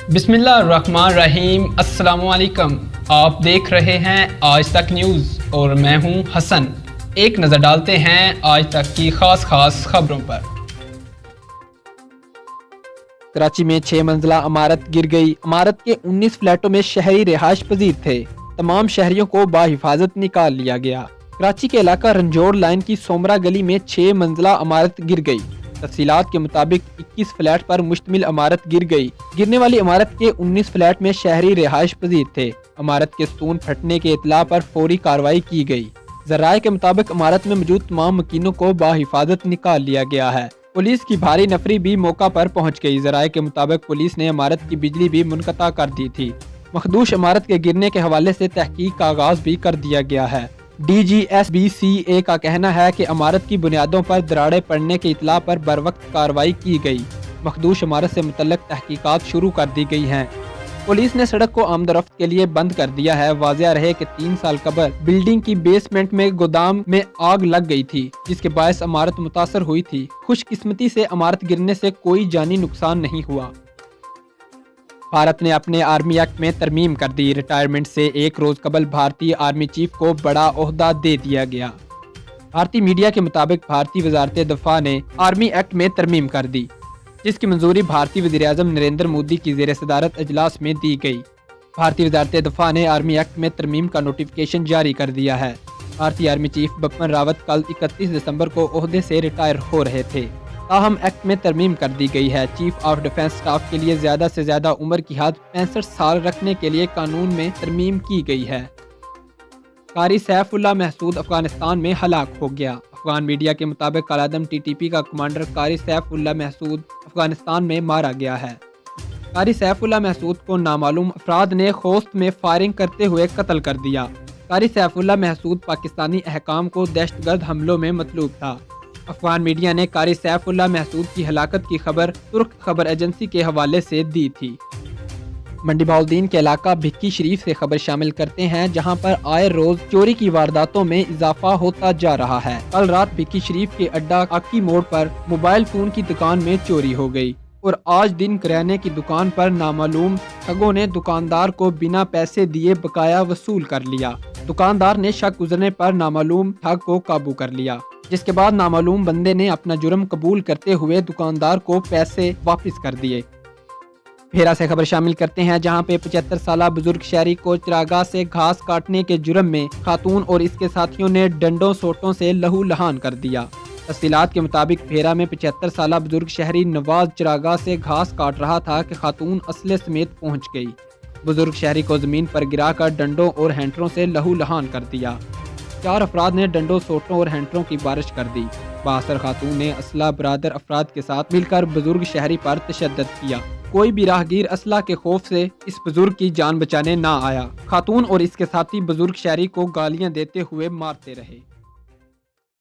बिस्मिल्लाहिर्रहमानिर्रहीम। अस्सलाम वालेकुम। आप देख रहे हैं आज तक न्यूज़ और मैं हूं हसन। एक नज़र डालते हैं आज तक की खास खबरों पर। कराची में 6 मंजिला इमारत गिर गई। इमारत के 19 फ्लैटों में शहरी रिहायश पजीर थे। तमाम शहरियों को बाहिफाजत निकाल लिया गया। कराची के इलाका रंजोर लाइन की सोमरा गली में 6 मंजिला इमारत गिर गई। तफसीलात के मुताबिक 21 फ्लैट पर मुश्तमिल इमारत गिर गई। गिरने वाली इमारत के 19 फ्लैट में शहरी रिहायश पजीर थे। इमारत के स्तून फटने के इतला पर फौरी कार्रवाई की गई। जराये के मुताबिक इमारत में मौजूद तमाम मकीनों को बाहिफाजत निकाल लिया गया है। पुलिस की भारी नफरी भी मौका पर पहुंच गई। जराये के मुताबिक पुलिस ने इमारत की बिजली भी मुनक़ता कर दी थी। मखदूश इमारत के गिरने के हवाले से तहकीक का आगाज भी कर दिया गया है। DGSBCA का कहना है कि इमारत की बुनियादों पर दरारें पड़ने की इतला पर बरवक्त कार्रवाई की गई। मखदूश इमारत से मुतल्लिक तहकीकात शुरू कर दी गई हैं। पुलिस ने सड़क को आमदरफ्त के लिए बंद कर दिया है। वाज़िया रहे कि 3 साल कबल बिल्डिंग की बेसमेंट में गोदाम में आग लग गई थी, जिसके बायस इमारत मुतासर हुई थी। खुशकिस्मती से इमारत गिरने से कोई जानी नुकसान नहीं हुआ। भारत ने अपने आर्मी एक्ट में तरमीम कर दी। रिटायरमेंट से एक रोज कबल भारतीय आर्मी चीफ को बड़ा ओहदा दे दिया गया। भारतीय मीडिया के मुताबिक भारतीय वजारत दफा ने आर्मी एक्ट में तरमीम कर दी, जिसकी मंजूरी भारतीय वज़ीर-ए-आज़म नरेंद्र मोदी की ज़ेर सदारत अजलास में दी गई। भारतीय वजारत दफा ने आर्मी एक्ट में तरमीम का नोटिफिकेशन जारी कर दिया है। भारतीय आर्मी चीफ बिपिन रावत कल 31 दिसंबर को ओहदे से रिटायर हो रहे थे। ताहम एक्ट में तरमीम कर दी गई है। चीफ ऑफ डिफेंस स्टाफ के लिए ज्यादा से ज्यादा उम्र की हद 65 साल रखने के लिए कानून में तरमीम की गई है। कारी सैफुल्लाह महसूद अफगानिस्तान में हलाक हो गया। अफगान मीडिया के मुताबिक कालादम TTP का कमांडर कारी सैफुल्लाह महसूद अफगानिस्तान में मारा गया है। कारी सैफुल्लाह महसूद को नामालूम अफराद ने खोस्त में फायरिंग करते हुए कत्ल कर दिया। कारी सैफुल्लाह महसूद पाकिस्तानी अहकाम को दहशतगर्द हमलों में मतलूब था। अफगान मीडिया ने कारी सैफुल्लाह महसूद की हलाकत की खबर तुर्क खबर एजेंसी के हवाले से दी थी। मंडी बहाउद्दीन के इलाका भिक्की शरीफ से खबर शामिल करते हैं, जहां पर आए रोज चोरी की वारदातों में इजाफा होता जा रहा है। कल रात भिक्की शरीफ के अड्डा आकी मोड़ पर मोबाइल फोन की दुकान में चोरी हो गई और आज दिन किराने की दुकान पर नामालूम ठगों ने दुकानदार को बिना पैसे दिए बकाया वसूल कर लिया। दुकानदार ने शक गुजरने पर नामालूम ठग को काबू कर लिया, जिसके बाद नामालूम बंदे ने अपना जुर्म कबूल करते हुए दुकानदार को पैसे वापस कर दिए। फेरा से खबर शामिल करते हैं, जहां पे 75 साल बुजुर्ग शहरी को चरागाह से घास काटने के जुर्म में खातून और इसके साथियों ने डंडों सोटों से लहू लहान कर दिया। तफसीलात के मुताबिक फेरा में 75 साल बुजुर्ग शहरी नवाज चरागाह से घास काट रहा था कि खातून असले समेत पहुंच गई। बुजुर्ग शहरी को जमीन पर गिराकर डंडों और हैंटरों से लहू लहान कर दिया। 4 अफराद ने डंडों सोटों और हैंटरों की बारिश कर दी। बासर खातून ने असला बरादर अफराद के साथ मिलकर बुजुर्ग शहरी पर तशद्दुद किया। कोई भी राहगीर असला के खौफ से इस बुजुर्ग की जान बचाने ना आया। खातून और इसके साथी बुजुर्ग शहरी को गालियां देते हुए मारते रहे।